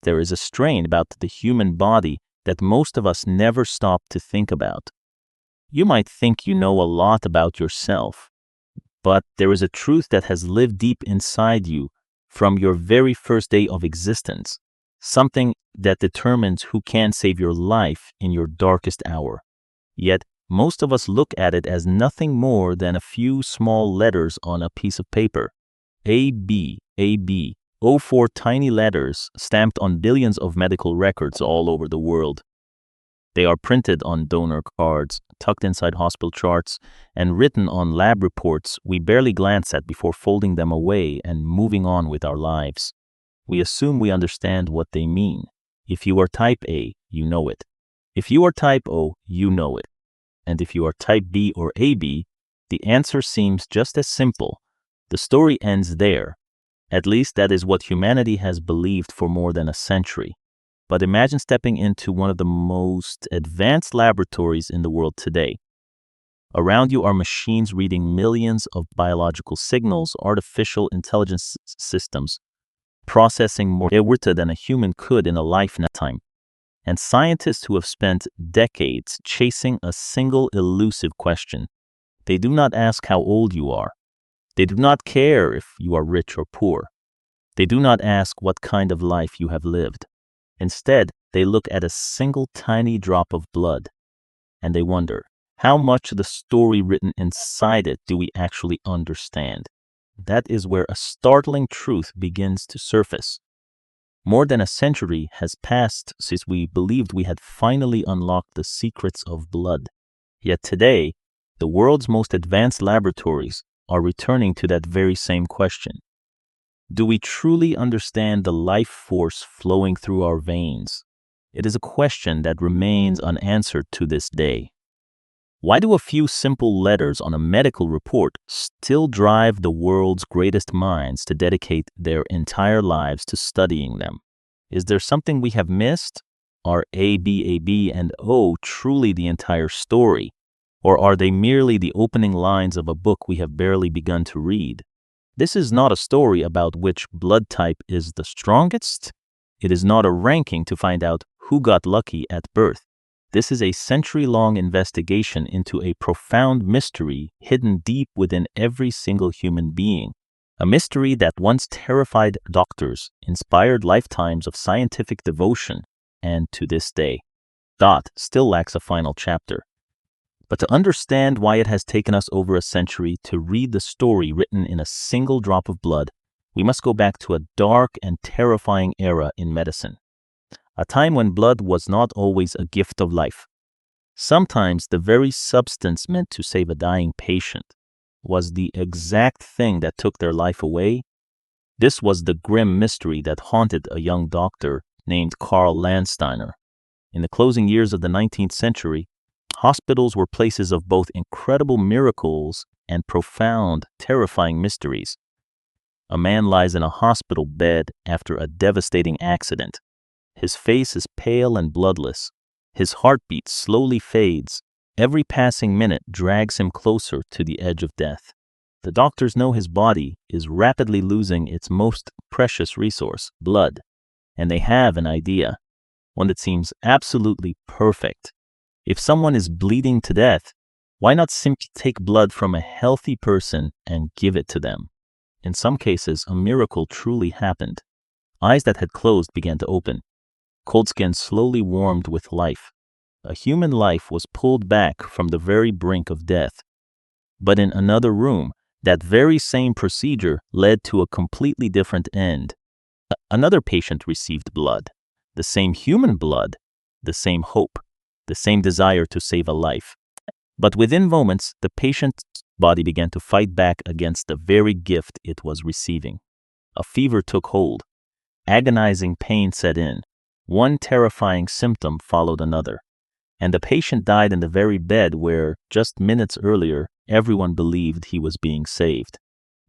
there is a strain about the human body that most of us never stop to think about. You might think you know a lot about yourself, but there is a truth that has lived deep inside you from your very first day of existence, something that determines who can save your life in your darkest hour. Yet, most of us look at it as nothing more than a few small letters on a piece of paper. AB, AB, 04 tiny letters stamped on billions of medical records all over the world. They are printed on donor cards, tucked inside hospital charts, and written on lab reports we barely glance at before folding them away and moving on with our lives. We assume we understand what they mean. If you are type A, you know it. If you are type O, you know it. And if you are type B or AB, the answer seems just as simple. The story ends there. At least that is what humanity has believed for more than a century. But imagine stepping into one of the most advanced laboratories in the world today. Around you are machines reading millions of biological signals, artificial intelligence systems, processing more data than a human could in a lifetime, and scientists who have spent decades chasing a single elusive question. They do not ask how old you are. They do not care if you are rich or poor. They do not ask what kind of life you have lived. Instead, they look at a single tiny drop of blood, and they wonder, how much of the story written inside it do we actually understand? That is where a startling truth begins to surface. More than a century has passed since we believed we had finally unlocked the secrets of blood. Yet today, the world's most advanced laboratories are returning to that very same question. Do we truly understand the life force flowing through our veins? It is a question that remains unanswered to this day. Why do a few simple letters on a medical report still drive the world's greatest minds to dedicate their entire lives to studying them? Is there something we have missed? Are A, B, A, B, and O truly the entire story? Or are they merely the opening lines of a book we have barely begun to read? This is not a story about which blood type is the strongest. It is not a ranking to find out who got lucky at birth. This is a century-long investigation into a profound mystery hidden deep within every single human being. A mystery that once terrified doctors, inspired lifetimes of scientific devotion, and to this day, still lacks a final chapter. But to understand why it has taken us over a century to read the story written in a single drop of blood, we must go back to a dark and terrifying era in medicine. A time when blood was not always a gift of life. Sometimes the very substance meant to save a dying patient was the exact thing that took their life away. This was the grim mystery that haunted a young doctor named Karl Landsteiner. In the closing years of the 19th century, hospitals were places of both incredible miracles and profound, terrifying mysteries. A man lies in a hospital bed after a devastating accident. His face is pale and bloodless. His heartbeat slowly fades. Every passing minute drags him closer to the edge of death. The doctors know his body is rapidly losing its most precious resource, blood, and they have an idea, one that seems absolutely perfect. If someone is bleeding to death, why not simply take blood from a healthy person and give it to them? In some cases, a miracle truly happened. Eyes that had closed began to open. Cold skin slowly warmed with life. A human life was pulled back from the very brink of death. But in another room, that very same procedure led to a completely different end. Another patient received blood, the same human blood, the same hope, the same desire to save a life. But within moments, the patient's body began to fight back against the very gift it was receiving. A fever took hold. Agonizing pain set in. One terrifying symptom followed another. And the patient died in the very bed where, just minutes earlier, everyone believed he was being saved.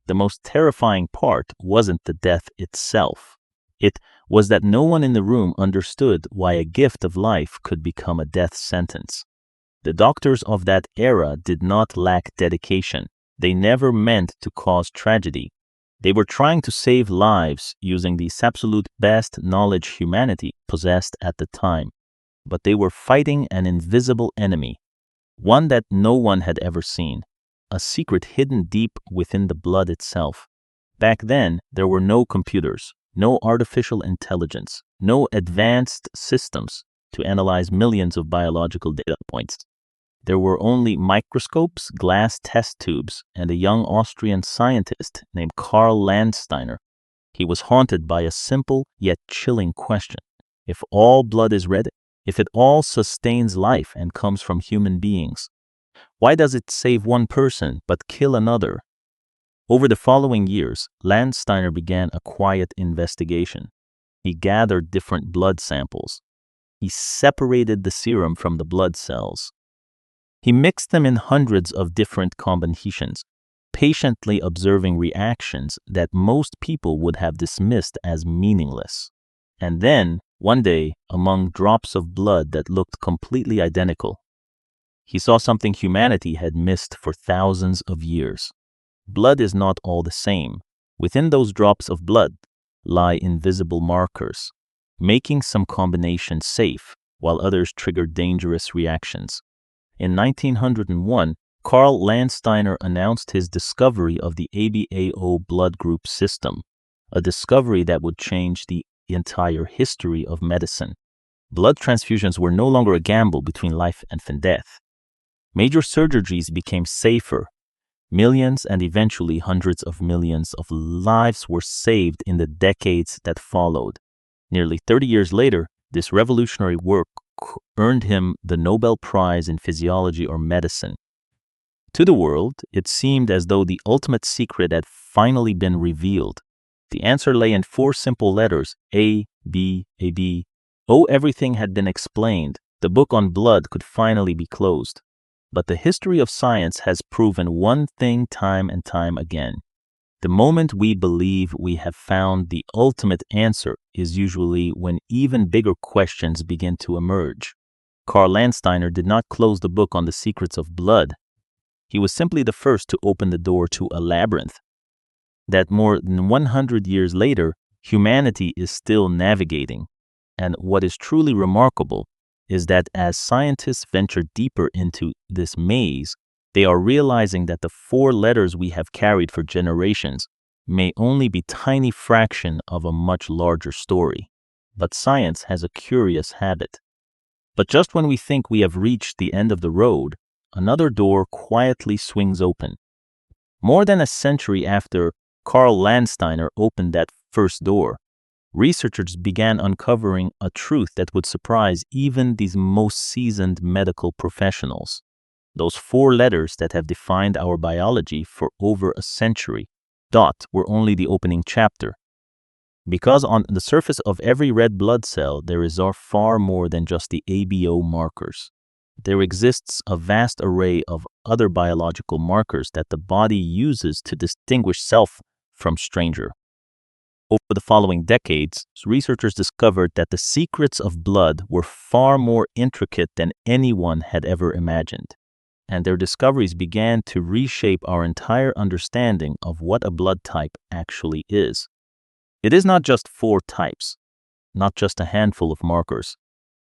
The most terrifying part wasn't the death itself. It was that no one in the room understood why a gift of life could become a death sentence. The doctors of that era did not lack dedication. They never meant to cause tragedy. They were trying to save lives using the absolute best knowledge humanity possessed at the time. But they were fighting an invisible enemy, one that no one had ever seen, a secret hidden deep within the blood itself. Back then, there were no computers, no artificial intelligence, no advanced systems to analyze millions of biological data points. There were only microscopes, glass test tubes, and a young Austrian scientist named Karl Landsteiner. He was haunted by a simple yet chilling question. If all blood is red, if it all sustains life and comes from human beings, why does it save one person but kill another? Over the following years, Landsteiner began a quiet investigation. He gathered different blood samples. He separated the serum from the blood cells. He mixed them in hundreds of different combinations, patiently observing reactions that most people would have dismissed as meaningless. And then, one day, among drops of blood that looked completely identical, he saw something humanity had missed for thousands of years. Blood is not all the same. Within those drops of blood lie invisible markers, making some combinations safe, while others trigger dangerous reactions. In 1901, Karl Landsteiner announced his discovery of the ABAO blood group system, a discovery that would change the entire history of medicine. Blood transfusions were no longer a gamble between life and death. Major surgeries became safer. Millions and eventually hundreds of millions of lives were saved in the decades that followed. Nearly 30 years later, this revolutionary work earned him the Nobel Prize in Physiology or Medicine. To the world, it seemed as though the ultimate secret had finally been revealed. The answer lay in 4 simple letters, A, B, A, B. Oh, everything had been explained. The book on blood could finally be closed. But the history of science has proven one thing time and time again. The moment we believe we have found the ultimate answer is usually when even bigger questions begin to emerge. Karl Landsteiner did not close the book on the secrets of blood. He was simply the first to open the door to a labyrinth that more than 100 years later, humanity is still navigating. And what is truly remarkable is that as scientists venture deeper into this maze, they are realizing that the 4 letters we have carried for generations may only be a tiny fraction of a much larger story. But science has a curious habit. But just when we think we have reached the end of the road, another door quietly swings open. More than a century after Karl Landsteiner opened that first door, researchers began uncovering a truth that would surprise even these most seasoned medical professionals. Those 4 letters that have defined our biology for over a century, were only the opening chapter. Because on the surface of every red blood cell, there is far more than just the ABO markers. There exists a vast array of other biological markers that the body uses to distinguish self from stranger. Over the following decades, researchers discovered that the secrets of blood were far more intricate than anyone had ever imagined. And their discoveries began to reshape our entire understanding of what a blood type actually is. It is not just 4 types, not just a handful of markers,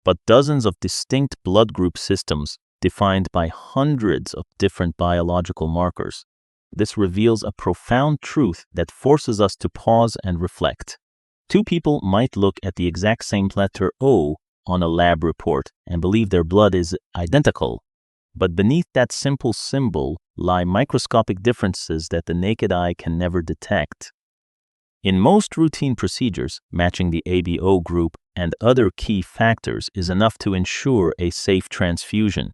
but dozens of distinct blood group systems defined by hundreds of different biological markers. This reveals a profound truth that forces us to pause and reflect. 2 people might look at the exact same letter O on a lab report and believe their blood is identical. But beneath that simple symbol lie microscopic differences that the naked eye can never detect. In most routine procedures, matching the ABO group and other key factors is enough to ensure a safe transfusion.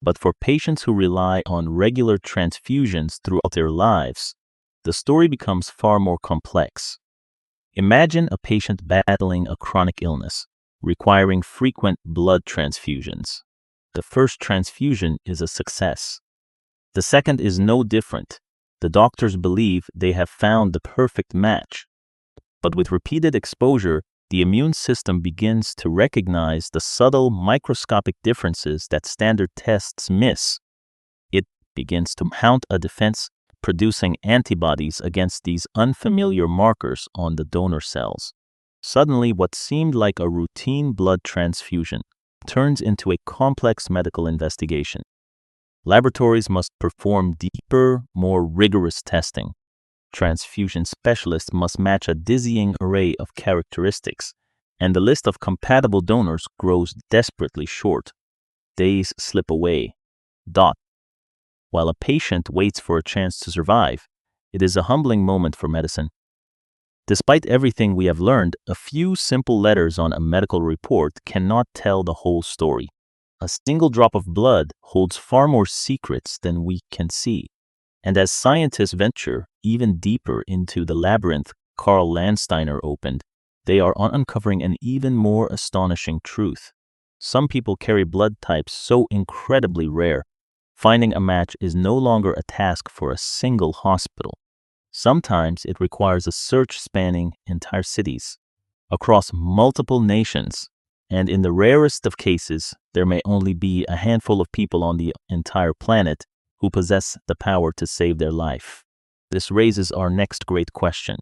But for patients who rely on regular transfusions throughout their lives, the story becomes far more complex. Imagine a patient battling a chronic illness, requiring frequent blood transfusions. The first transfusion is a success. The second is no different. The doctors believe they have found the perfect match. But with repeated exposure, the immune system begins to recognize the subtle microscopic differences that standard tests miss. It begins to mount a defense producing antibodies against these unfamiliar markers on the donor cells. Suddenly, what seemed like a routine blood transfusion turns into a complex medical investigation. Laboratories must perform deeper, more rigorous testing. Transfusion specialists must match a dizzying array of characteristics, and the list of compatible donors grows desperately short. Days slip away. While a patient waits for a chance to survive, it is a humbling moment for medicine. Despite everything we have learned, a few simple letters on a medical report cannot tell the whole story. A single drop of blood holds far more secrets than we can see. And as scientists venture even deeper into the labyrinth Karl Landsteiner opened, they are uncovering an even more astonishing truth. Some people carry blood types so incredibly rare, finding a match is no longer a task for a single hospital. Sometimes it requires a search spanning entire cities, across multiple nations, and in the rarest of cases, there may only be a handful of people on the entire planet who possess the power to save their life. This raises our next great question.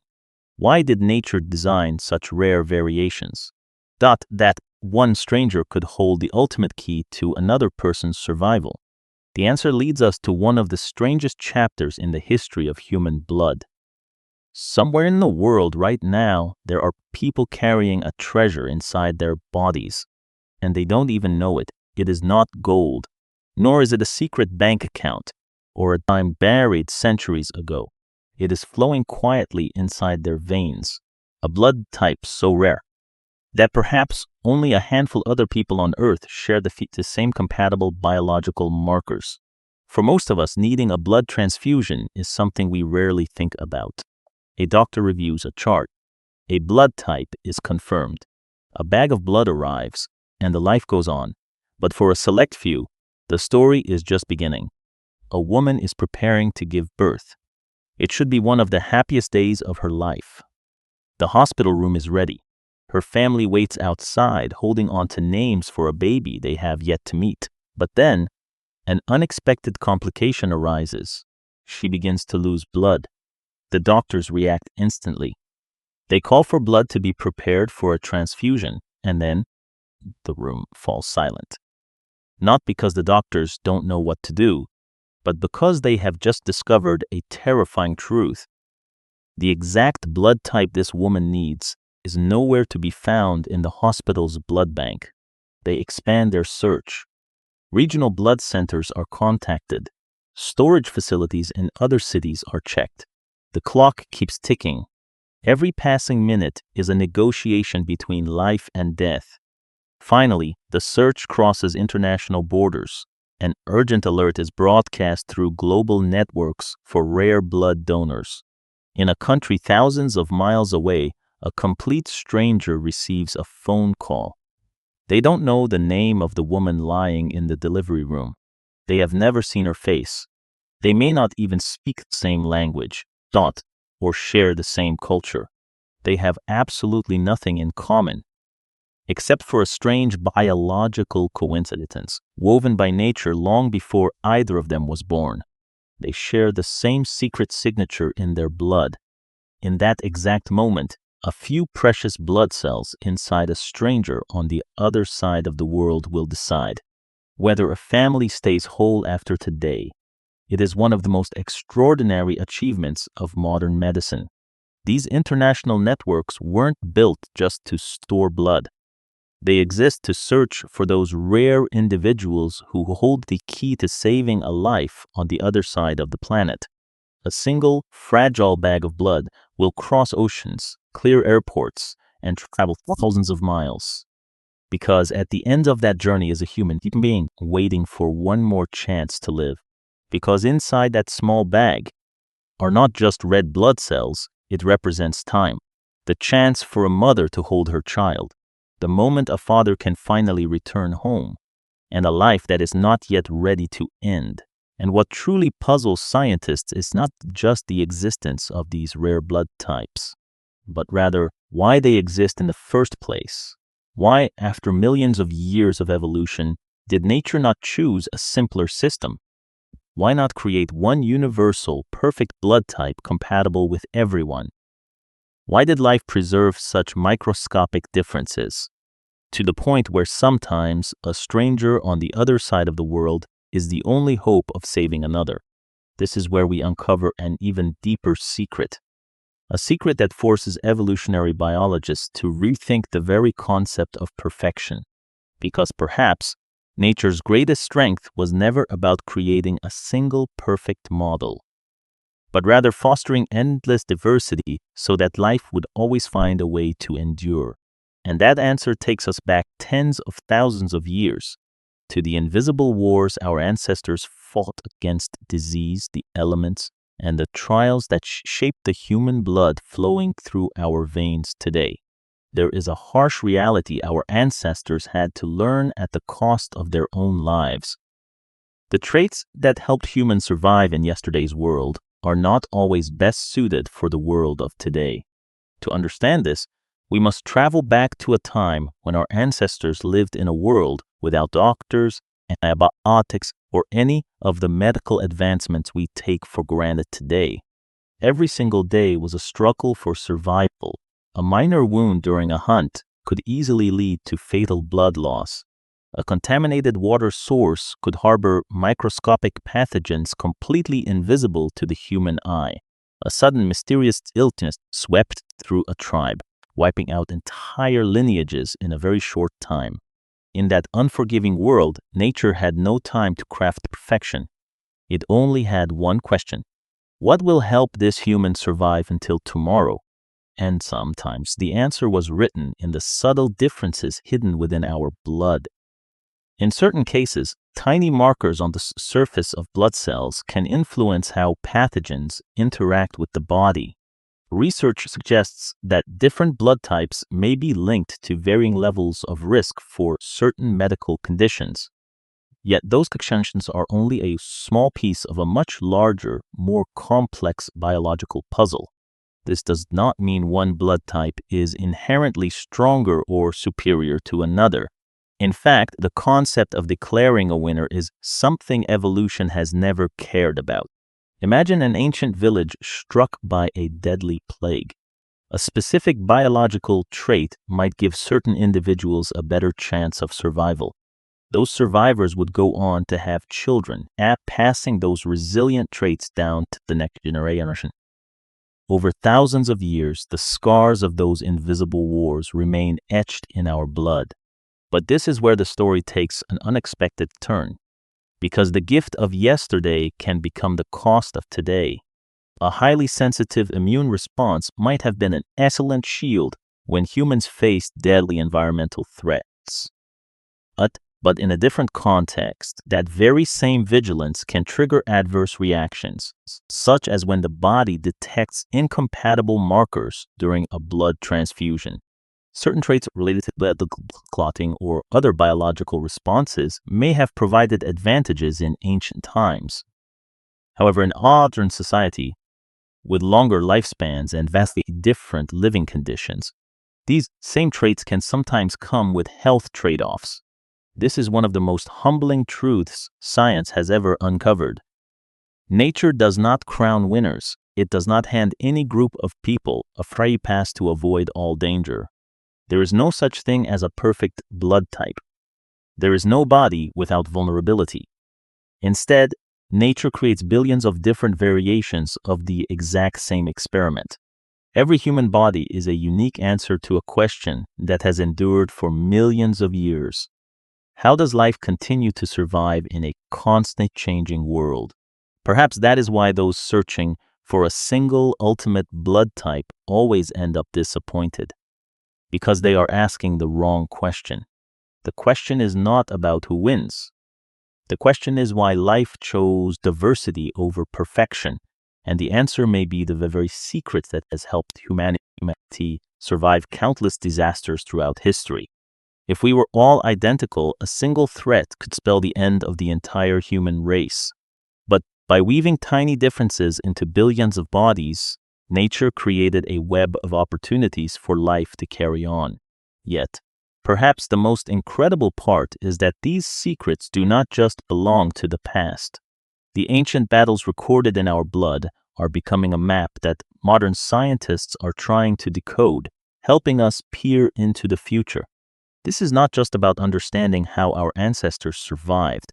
Why did nature design such rare variations? That one stranger could hold the ultimate key to another person's survival. The answer leads us to one of the strangest chapters in the history of human blood. Somewhere in the world right now, there are people carrying a treasure inside their bodies, and they don't even know it. It is not gold, nor is it a secret bank account or a dime buried centuries ago. It is flowing quietly inside their veins, a blood type so rare that perhaps only a handful of other people on Earth share the same compatible biological markers. For most of us, needing a blood transfusion is something we rarely think about. A doctor reviews a chart. A blood type is confirmed. A bag of blood arrives, and the life goes on. But for a select few, the story is just beginning. A woman is preparing to give birth. It should be one of the happiest days of her life. The hospital room is ready. Her family waits outside, holding on to names for a baby they have yet to meet. But then, an unexpected complication arises. She begins to lose blood. The doctors react instantly. They call for blood to be prepared for a transfusion, and then the room falls silent. Not because the doctors don't know what to do, but because they have just discovered a terrifying truth. The exact blood type this woman needs is nowhere to be found in the hospital's blood bank. They expand their search. Regional blood centers are contacted. Storage facilities in other cities are checked. The clock keeps ticking. Every passing minute is a negotiation between life and death. Finally, the search crosses international borders. An urgent alert is broadcast through global networks for rare blood donors. In a country thousands of miles away, a complete stranger receives a phone call. They don't know the name of the woman lying in the delivery room. They have never seen her face. They may not even speak the same language, or share the same culture. They have absolutely nothing in common, except for a strange biological coincidence, woven by nature long before either of them was born. They share the same secret signature in their blood. In that exact moment, a few precious blood cells inside a stranger on the other side of the world will decide whether a family stays whole after today. It is one of the most extraordinary achievements of modern medicine. These international networks weren't built just to store blood. They exist to search for those rare individuals who hold the key to saving a life on the other side of the planet. A single, fragile bag of blood will cross oceans, clear airports, and travel thousands of miles. Because at the end of that journey is a human being waiting for one more chance to live. Because inside that small bag are not just red blood cells, it represents time. The chance for a mother to hold her child. The moment a father can finally return home. And a life that is not yet ready to end. And what truly puzzles scientists is not just the existence of these rare blood types, but rather why they exist in the first place. Why, after millions of years of evolution, did nature not choose a simpler system? why not create one universal, perfect blood type compatible with everyone? Why did life preserve such microscopic differences? To the point where sometimes a stranger on the other side of the world is the only hope of saving another. This is where we uncover an even deeper secret. A secret that forces evolutionary biologists to rethink the very concept of perfection. Because perhaps nature's greatest strength was never about creating a single perfect model, but rather fostering endless diversity so that life would always find a way to endure. And that answer takes us back tens of thousands of years to the invisible wars our ancestors fought against disease, the elements, and the trials that shape the human blood flowing through our veins today. There is a harsh reality our ancestors had to learn at the cost of their own lives. The traits that helped humans survive in yesterday's world are not always best suited for the world of today. To understand this, we must travel back to a time when our ancestors lived in a world without doctors, antibiotics, or any of the medical advancements we take for granted today. Every single day was a struggle for survival. A minor wound during a hunt could easily lead to fatal blood loss. A contaminated water source could harbor microscopic pathogens completely invisible to the human eye. A sudden mysterious illness swept through a tribe, wiping out entire lineages in a very short time. In that unforgiving world, nature had no time to craft perfection. It only had one question: what will help this human survive until tomorrow? And sometimes the answer was written in the subtle differences hidden within our blood. In certain cases, tiny markers on the surface of blood cells can influence how pathogens interact with the body. Research suggests that different blood types may be linked to varying levels of risk for certain medical conditions. Yet those connections are only a small piece of a much larger, more complex biological puzzle. This does not mean one blood type is inherently stronger or superior to another. In fact, the concept of declaring a winner is something evolution has never cared about. Imagine an ancient village struck by a deadly plague. A specific biological trait might give certain individuals a better chance of survival. Those survivors would go on to have children, passing those resilient traits down to the next generation. Over thousands of years, the scars of those invisible wars remain etched in our blood. But this is where the story takes an unexpected turn, because the gift of yesterday can become the cost of today. A highly sensitive immune response might have been an excellent shield when humans faced deadly environmental threats. But in a different context, that very same vigilance can trigger adverse reactions, such as when the body detects incompatible markers during a blood transfusion. Certain traits related to blood clotting or other biological responses may have provided advantages in ancient times. However, in modern society, with longer lifespans and vastly different living conditions, these same traits can sometimes come with health trade-offs. This is one of the most humbling truths science has ever uncovered. Nature does not crown winners. It does not hand any group of people a free pass to avoid all danger. There is no such thing as a perfect blood type. There is no body without vulnerability. Instead, nature creates billions of different variations of the exact same experiment. Every human body is a unique answer to a question that has endured for millions of years. How does life continue to survive in a constantly changing world? Perhaps that is why those searching for a single ultimate blood type always end up disappointed. Because they are asking the wrong question. The question is not about who wins. The question is why life chose diversity over perfection, and the answer may be the very secret that has helped humanity survive countless disasters throughout history. If we were all identical, a single threat could spell the end of the entire human race. But by weaving tiny differences into billions of bodies, nature created a web of opportunities for life to carry on. Yet, perhaps the most incredible part is that these secrets do not just belong to the past. The ancient battles recorded in our blood are becoming a map that modern scientists are trying to decode, helping us peer into the future. This is not just about understanding how our ancestors survived.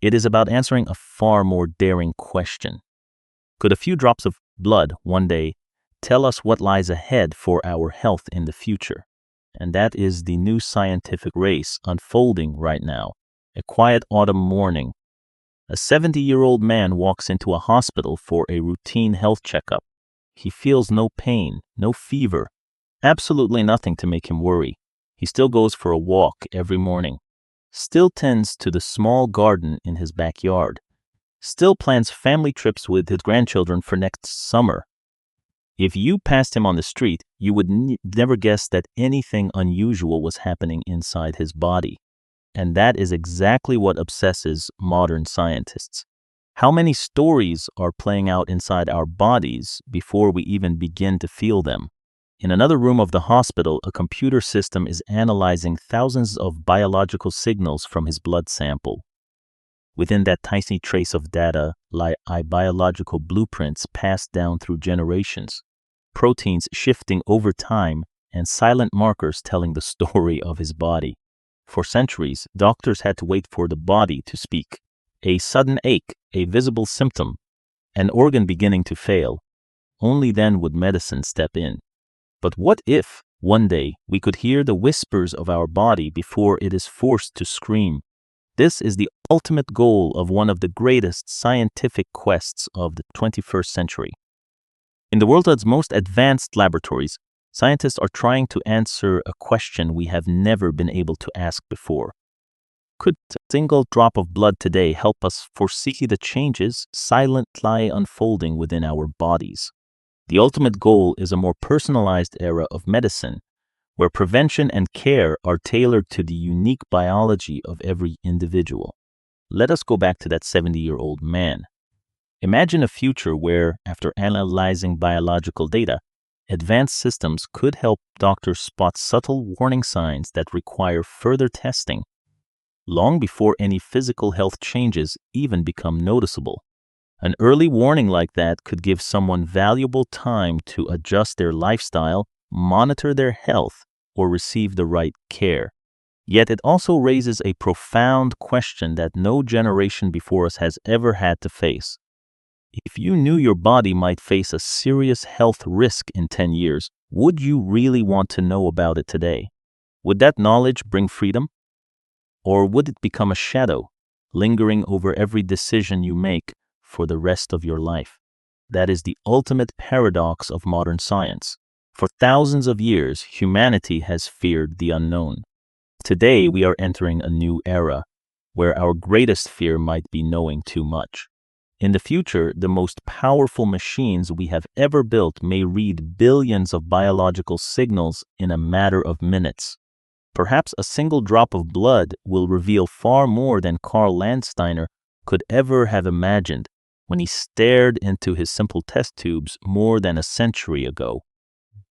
It is about answering a far more daring question. Could a few drops of blood one day tell us what lies ahead for our health in the future? And that is the new scientific race unfolding right now. A quiet autumn morning, a 70-year-old man walks into a hospital for a routine health checkup. He feels no pain, no fever, absolutely nothing to make him worry. He still goes for a walk every morning, still tends to the small garden in his backyard, still plans family trips with his grandchildren for next summer. If you passed him on the street, you would never guess that anything unusual was happening inside his body. And that is exactly what obsesses modern scientists. How many stories are playing out inside our bodies before we even begin to feel them? In another room of the hospital, a computer system is analyzing thousands of biological signals from his blood sample. Within that tiny trace of data lie biological blueprints passed down through generations, proteins shifting over time, and silent markers telling the story of his body. For centuries, doctors had to wait for the body to speak. A sudden ache, a visible symptom, an organ beginning to fail. Only then would medicine step in. But what if, one day, we could hear the whispers of our body before it is forced to scream? This is the ultimate goal of one of the greatest scientific quests of the 21st century. In the world's most advanced laboratories, scientists are trying to answer a question we have never been able to ask before. Could a single drop of blood today help us foresee the changes silently unfolding within our bodies? The ultimate goal is a more personalized era of medicine, where prevention and care are tailored to the unique biology of every individual. Let us go back to that 70-year-old man. Imagine a future where, after analyzing biological data, advanced systems could help doctors spot subtle warning signs that require further testing, long before any physical health changes even become noticeable. An early warning like that could give someone valuable time to adjust their lifestyle, monitor their health, or receive the right care. Yet it also raises a profound question that no generation before us has ever had to face. If you knew your body might face a serious health risk in 10 years, would you really want to know about it today? Would that knowledge bring freedom? Or would it become a shadow, lingering over every decision you make for the rest of your life? That is the ultimate paradox of modern science. For thousands of years, humanity has feared the unknown. Today, we are entering a new era, where our greatest fear might be knowing too much. In the future, the most powerful machines we have ever built may read billions of biological signals in a matter of minutes. Perhaps a single drop of blood will reveal far more than Karl Landsteiner could ever have imagined when he stared into his simple test tubes more than a century ago.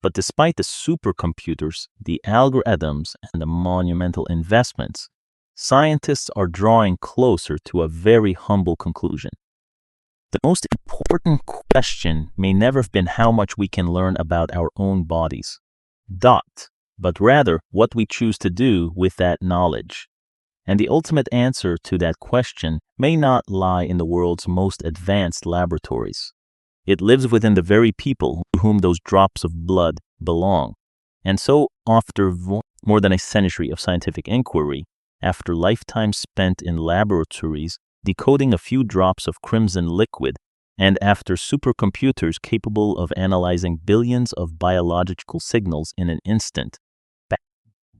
But despite the supercomputers, the algorithms, and the monumental investments, scientists are drawing closer to a very humble conclusion. The most important question may never have been how much we can learn about our own bodies, but rather what we choose to do with that knowledge. And the ultimate answer to that question may not lie in the world's most advanced laboratories. It lives within the very people to whom those drops of blood belong. And so, after more than a century of scientific inquiry, after lifetimes spent in laboratories decoding a few drops of crimson liquid, and after supercomputers capable of analyzing billions of biological signals in an instant,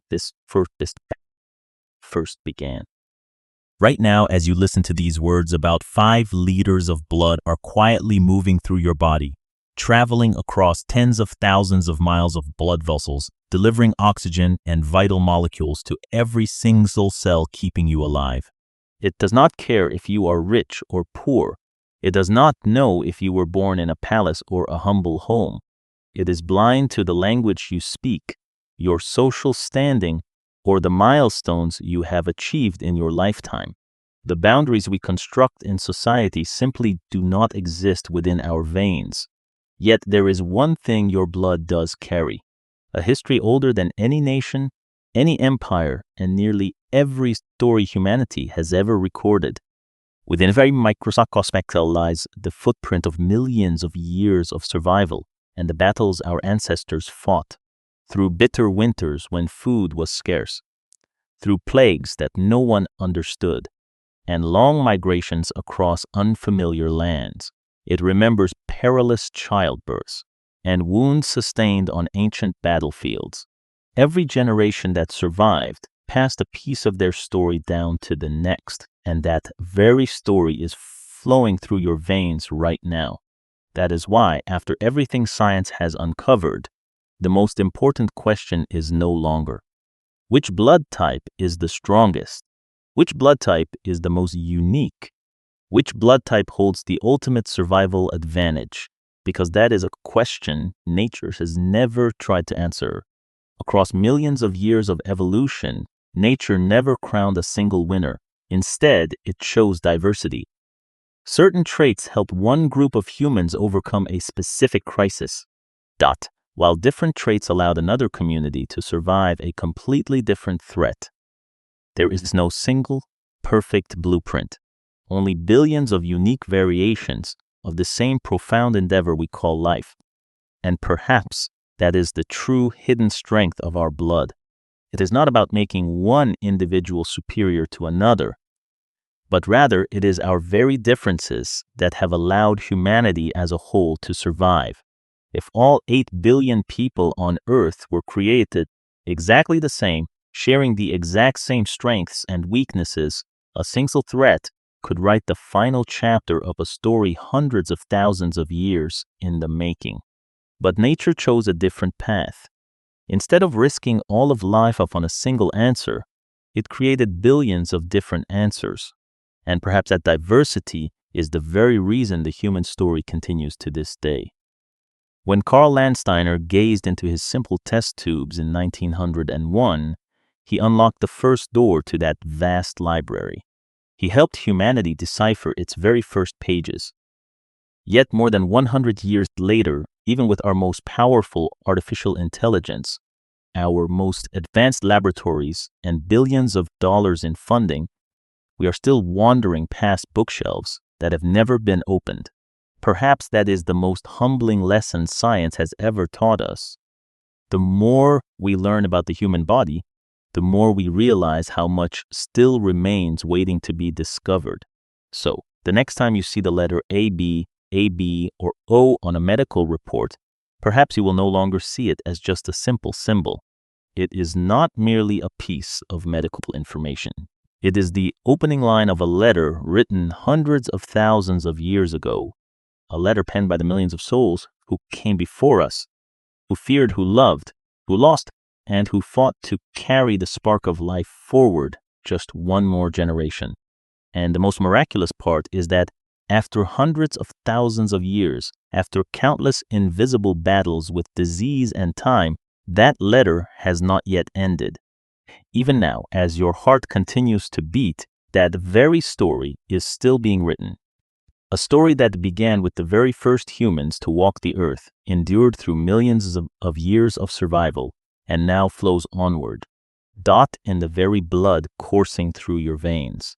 this first began. Right now, as you listen to these words, about 5 liters of blood are quietly moving through your body, traveling across tens of thousands of miles of blood vessels, delivering oxygen and vital molecules to every single cell keeping you alive. It does not care if you are rich or poor. It does not know if you were born in a palace or a humble home. It is blind to the language you speak, your social standing, or the milestones you have achieved in your lifetime. The boundaries we construct in society simply do not exist within our veins. Yet there is one thing your blood does carry: a history older than any nation, any empire, and nearly every story humanity has ever recorded. Within a very microscopic cell lies the footprint of millions of years of survival and the battles our ancestors fought, through bitter winters when food was scarce, through plagues that no one understood, and long migrations across unfamiliar lands. It remembers perilous childbirths and wounds sustained on ancient battlefields. Every generation that survived passed a piece of their story down to the next, and that very story is flowing through your veins right now. That is why, after everything science has uncovered, the most important question is no longer, which blood type is the strongest? Which blood type is the most unique? Which blood type holds the ultimate survival advantage? Because that is a question nature has never tried to answer. Across millions of years of evolution, nature never crowned a single winner. Instead, it chose diversity. Certain traits help one group of humans overcome a specific crisis, while different traits allowed another community to survive a completely different threat. There is no single, perfect blueprint, only billions of unique variations of the same profound endeavor we call life. And perhaps that is the true hidden strength of our blood. It is not about making one individual superior to another, but rather it is our very differences that have allowed humanity as a whole to survive. If all 8 billion people on Earth were created exactly the same, sharing the exact same strengths and weaknesses, a single threat could write the final chapter of a story hundreds of thousands of years in the making. But nature chose a different path. Instead of risking all of life upon a single answer, it created billions of different answers. And perhaps that diversity is the very reason the human story continues to this day. When Karl Landsteiner gazed into his simple test tubes in 1901, he unlocked the first door to that vast library. He helped humanity decipher its very first pages. Yet more than 100 years later, even with our most powerful artificial intelligence, our most advanced laboratories, and billions of dollars in funding, we are still wandering past bookshelves that have never been opened. Perhaps that is the most humbling lesson science has ever taught us. The more we learn about the human body, the more we realize how much still remains waiting to be discovered. So, the next time you see the letter AB, or O on a medical report, perhaps you will no longer see it as just a simple symbol. It is not merely a piece of medical information. It is the opening line of a letter written hundreds of thousands of years ago, a letter penned by the millions of souls who came before us, who feared, who loved, who lost, and who fought to carry the spark of life forward just one more generation. And the most miraculous part is that after hundreds of thousands of years, after countless invisible battles with disease and time, that letter has not yet ended. Even now, as your heart continues to beat, that very story is still being written. A story that began with the very first humans to walk the earth, endured through millions of years of survival, and now flows onward, in the very blood coursing through your veins.